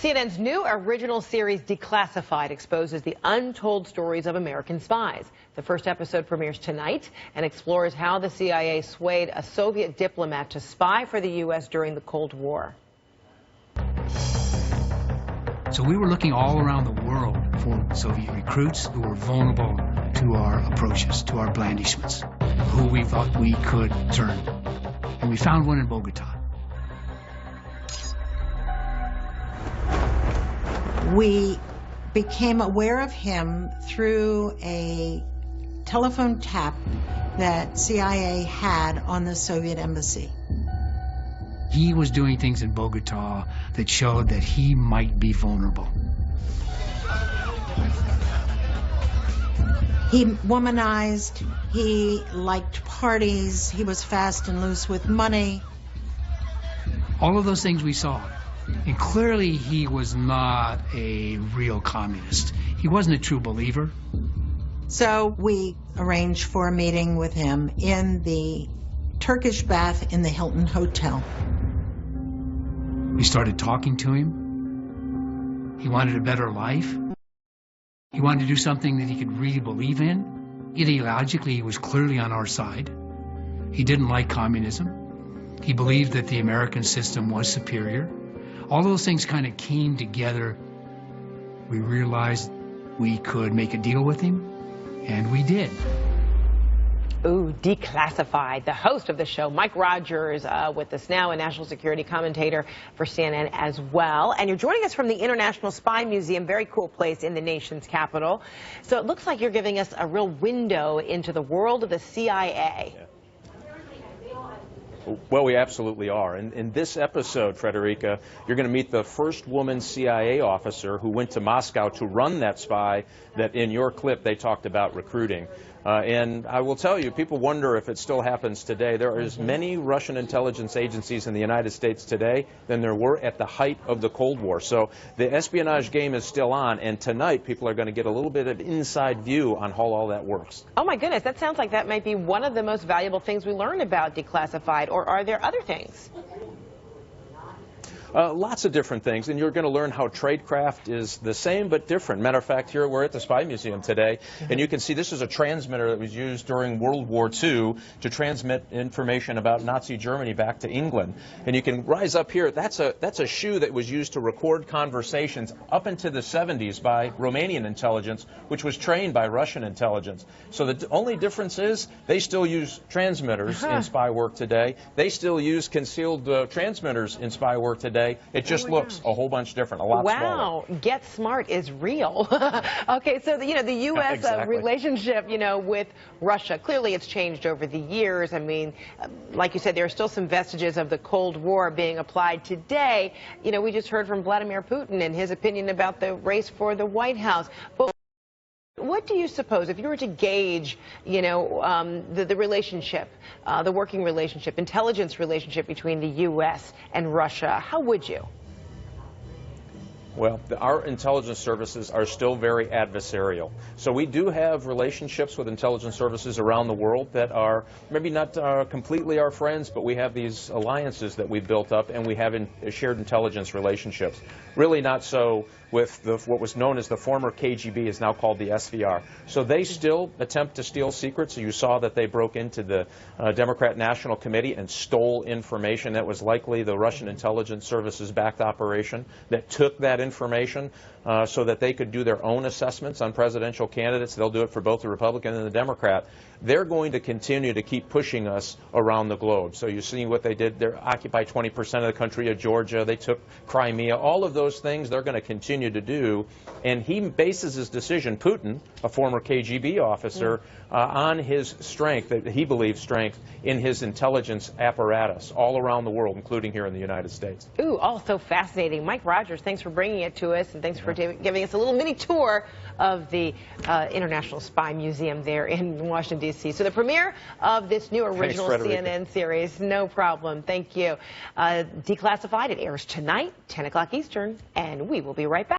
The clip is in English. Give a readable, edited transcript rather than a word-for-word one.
CNN's new original series, Declassified, exposes the untold stories of American spies. The first episode premieres tonight and explores how the CIA swayed a Soviet diplomat to spy for the U.S. during the Cold War. So we were looking all around the world for Soviet recruits who were vulnerable to our approaches, to our blandishments, who we thought we could turn. And we found one in Bogota. We became aware of him through a telephone tap that CIA had on the Soviet embassy. He was doing things in Bogota that showed that he might be vulnerable. He womanized, he liked parties, he was fast and loose with money. All of those things we saw. And clearly he was not a real communist. He wasn't a true believer. So we arranged for a meeting with him in the Turkish bath in the Hilton Hotel. We started talking to him. He wanted a better life. He wanted to do something that he could really believe in. Ideologically, he was clearly on our side. He didn't like communism. He believed that the American system was superior. All those things kind of came together. We realized we could make a deal with him, and we did. Ooh, Declassified. The host of the show, Mike Rogers, with us now, a national security commentator for CNN as well. And you're joining us from the International Spy Museum, very cool place in the nation's capital. So it looks like you're giving us a real window into the world of the CIA. Yeah. Well, we absolutely are. In this episode, Frederica, you're going to meet the first woman CIA officer who went to Moscow to run that spy that in your clip they talked about recruiting. And I will tell you, people wonder if it still happens today. There are as many Russian intelligence agencies in the United States today than there were at the height of the Cold War. So the espionage game is still on, and tonight people are going to get a little bit of inside view on how all that works. Oh my goodness, that sounds like that might be one of the most valuable things we learn about Declassified, or are there other things? Lots of different things, and you're going to learn how tradecraft is the same but different. Matter of fact, here we're at the Spy Museum today, and you can see this is a transmitter that was used during World War II to transmit information about Nazi Germany back to England. And you can rise up here. That's a shoe that was used to record conversations up into the 70s by Romanian intelligence, which was trained by Russian intelligence. So the only difference is they still use transmitters in spy work today. They still use concealed transmitters in spy work today. It just looks a whole bunch different, a lot smaller. Wow, Get Smart is real. Okay, so the U.S. Exactly. Relationship, with Russia, clearly it's changed over the years. I mean, like you said, there are still some vestiges of the Cold War being applied today. We just heard from Vladimir Putin and his opinion about the race for the White House. But what do you suppose, if you were to gauge, the relationship, the working relationship, intelligence relationship between the U.S. and Russia, how would you? Well, our intelligence services are still very adversarial. So we do have relationships with intelligence services around the world that are maybe not completely our friends, but we have these alliances that we've built up, and we have shared intelligence relationships. Really not so with what was known as the former KGB, is now called the SVR. So they still attempt to steal secrets. So you saw that they broke into the Democrat National Committee and stole information that was likely the Russian intelligence services backed operation that took that information so that they could do their own assessments on presidential candidates. They'll do it for both the Republican and the Democrat. They're going to continue to keep pushing us around the globe. So you see what they did. They occupy 20% of the country of Georgia. They took Crimea. All of those things they're going to continue to do. And he bases his decision, Putin, a former KGB officer, on his strength, that he believes strength, in his intelligence apparatus all around the world, including here in the United States. Ooh, all so fascinating. Mike Rogers, thanks for bringing it to us, and thanks for giving us a little mini tour of the International Spy Museum there in Washington, D.C. So the premiere of this new original CNN series, no problem. Thank you. Declassified, it airs tonight, 10 o'clock Eastern, and we will be right back.